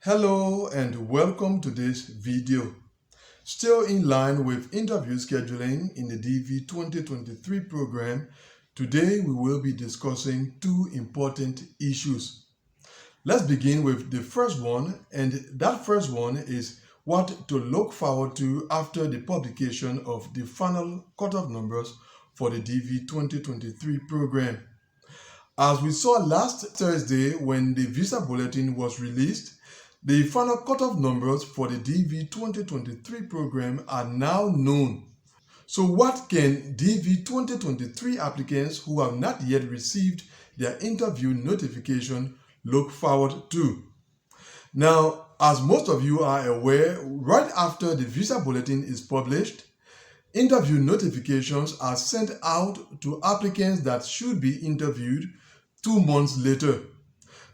Hello and welcome to this video. Still in line with interview scheduling in the DV 2023 program, today we will be discussing two important issues. Let's begin with the first one, and that first one is what to look forward to after the publication of the final cutoff numbers for the DV 2023 program. As we saw last Thursday when the visa bulletin was released, the final cutoff numbers for the DV 2023 program are now known. So what can DV 2023 applicants who have not yet received their interview notification look forward to? Now, as most of you are aware, right after the visa bulletin is published, interview notifications are sent out to applicants that should be interviewed 2 months later.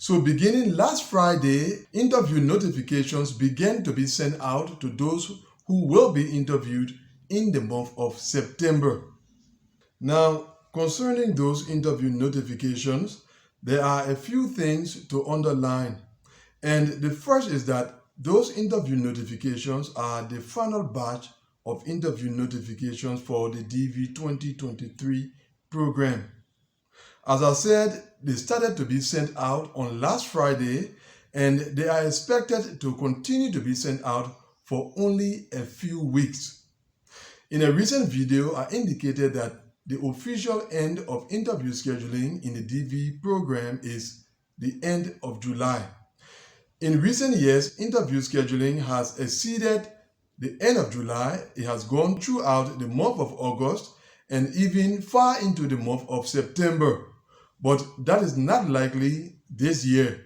So beginning last Friday, interview notifications began to be sent out to those who will be interviewed in the month of September. Now, concerning those interview notifications, there are a few things to underline. And the first is that those interview notifications are the final batch of interview notifications for the DV 2023 program. As I said, they started to be sent out on last Friday, and they are expected to continue to be sent out for only a few weeks. In a recent video, I indicated that the official end of interview scheduling in the DV program is the end of July. In recent years, interview scheduling has exceeded the end of July. It has gone throughout the month of August and even far into the month of September. But that is not likely this year.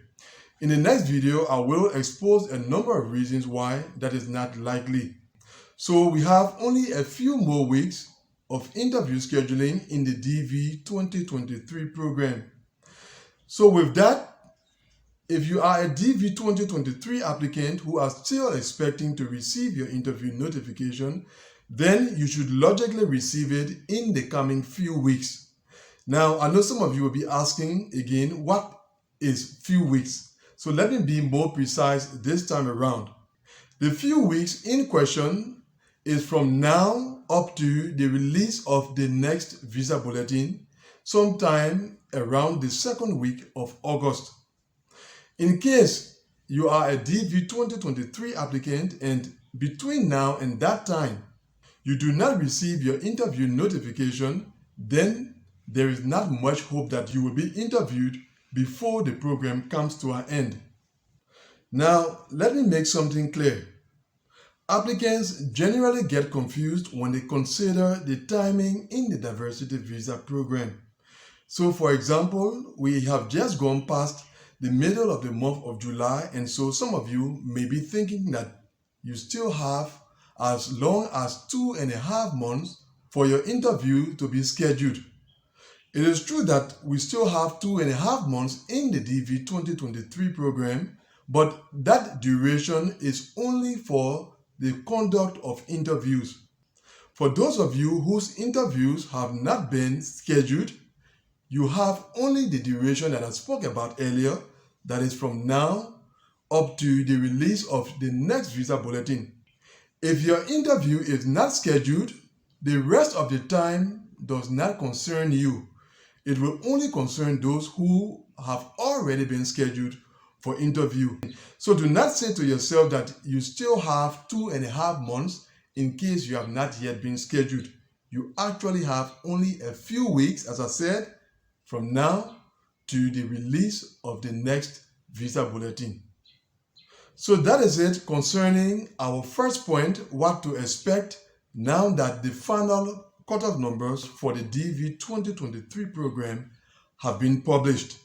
In the next video, I will expose a number of reasons why that is not likely. So we have only a few more weeks of interview scheduling in the DV 2023 program. So with that, if you are a DV 2023 applicant who are still expecting to receive your interview notification, then you should logically receive it in the coming few weeks. Now, I know some of you will be asking again, what is few weeks? So let me be more precise this time around. The few weeks in question is from now up to the release of the next visa bulletin, sometime around the second week of August. In case you are a DV 2023 applicant and between now and that time, you do not receive your interview notification, then there is not much hope that you will be interviewed before the program comes to an end. Now, let me make something clear. Applicants generally get confused when they consider the timing in the diversity visa program. So, for example, we have just gone past the middle of the month of July, and so some of you may be thinking that you still have as long as 2.5 months for your interview to be scheduled. It is true that we still have 2.5 months in the DV 2023 program, but that duration is only for the conduct of interviews. For those of you whose interviews have not been scheduled, you have only the duration that I spoke about earlier, that is from now up to the release of the next visa bulletin. If your interview is not scheduled, the rest of the time does not concern you. It will only concern those who have already been scheduled for interview. So do not say to yourself that you still have 2.5 months in case you have not yet been scheduled. You actually have only a few weeks, as I said, from now to the release of the next visa bulletin. So that is it concerning our first point, what to expect now that the final cutoff numbers for the DV 2023 program have been published.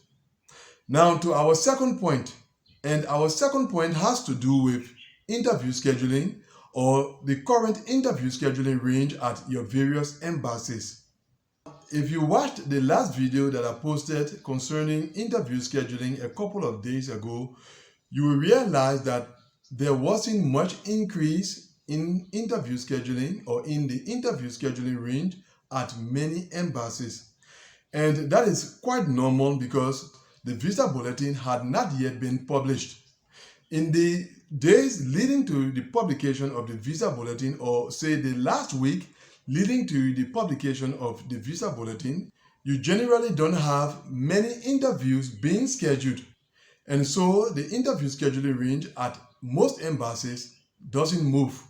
Now to our second point, and our second point has to do with interview scheduling or the current interview scheduling range at your various embassies. If you watched the last video that I posted concerning interview scheduling a couple of days ago, you will realize that there wasn't much increase in interview scheduling or in the interview scheduling range at many embassies. And that is quite normal because the visa bulletin had not yet been published. In the days leading to the publication of the visa bulletin, or say the last week leading to the publication of the visa bulletin, you generally don't have many interviews being scheduled. And so the interview scheduling range at most embassies doesn't move.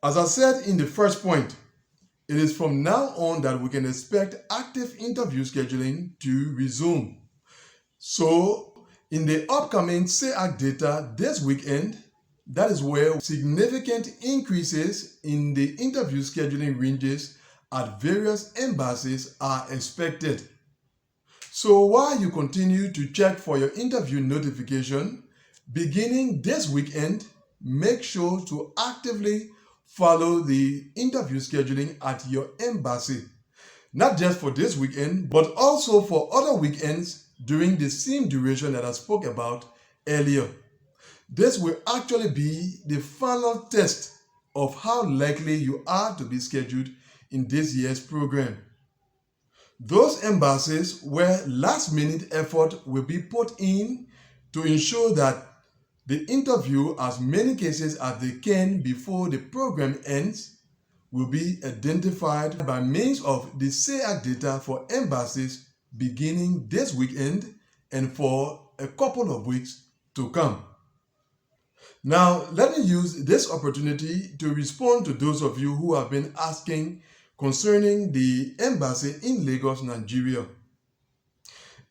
As I said in the first point, it is from now on that we can expect active interview scheduling to resume. So in the upcoming SEAC data this weekend, that is where significant increases in the interview scheduling ranges at various embassies are expected. So while you continue to check for your interview notification, beginning this weekend, make sure to actively follow the interview scheduling at your embassy. Not just for this weekend, but also for other weekends during the same duration that I spoke about earlier. This will actually be the final test of how likely you are to be scheduled in this year's program. Those embassies where last-minute effort will be put in to ensure that they interview as many cases as they can before the program ends will be identified by means of the SEAC data for embassies beginning this weekend and for a couple of weeks to come. Now, let me use this opportunity to respond to those of you who have been asking concerning the embassy in Lagos, Nigeria.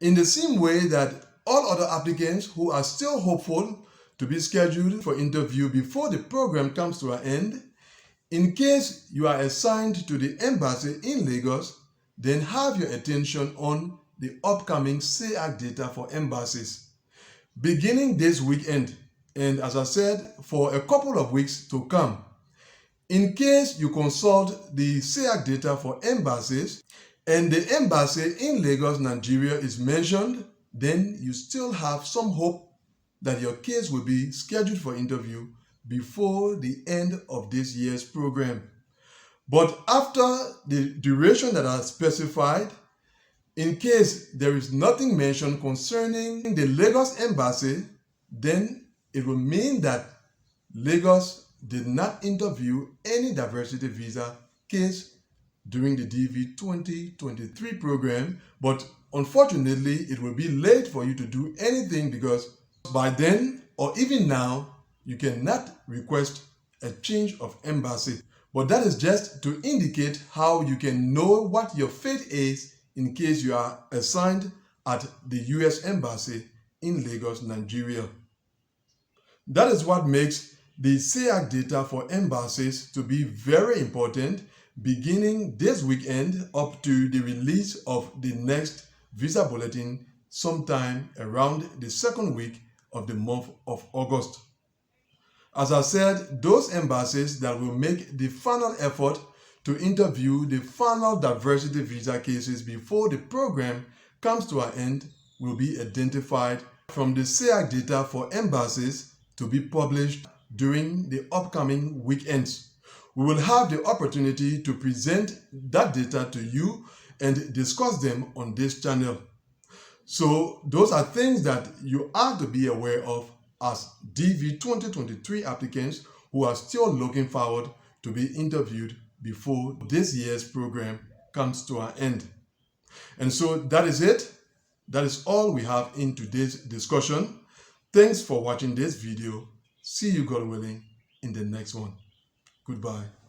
In the same way that all other applicants who are still hopeful to be scheduled for interview before the program comes to an end, in case you are assigned to the embassy in Lagos, then have your attention on the upcoming SEAC data for embassies. Beginning this weekend, and as I said, for a couple of weeks to come. In case you consult the SEAC data for embassies, and the embassy in Lagos, Nigeria is mentioned, then you still have some hope that your case will be scheduled for interview before the end of this year's program. But after the duration that I specified, in case there is nothing mentioned concerning the Lagos embassy, then it will mean that Lagos did not interview any diversity visa case during the DV 2023 program, but unfortunately it will be late for you to do anything because by then or even now you cannot request a change of embassy. But that is just to indicate how you can know what your fate is in case you are assigned at the US Embassy in Lagos, Nigeria. That is what makes the SEAC data for embassies to be very important beginning this weekend up to the release of the next visa bulletin sometime around the second week of the month of August. As I said, those embassies that will make the final effort to interview the final diversity visa cases before the program comes to an end will be identified from the SEAC data for embassies to be published during the upcoming weekends. We will have the opportunity to present that data to you and discuss them on this channel. So those are things that you are to be aware of as DV 2023 applicants who are still looking forward to be interviewed before this year's program comes to an end. And so that is it. That is all we have in today's discussion. Thanks for watching this video. See you, God willing, in the next one. Goodbye.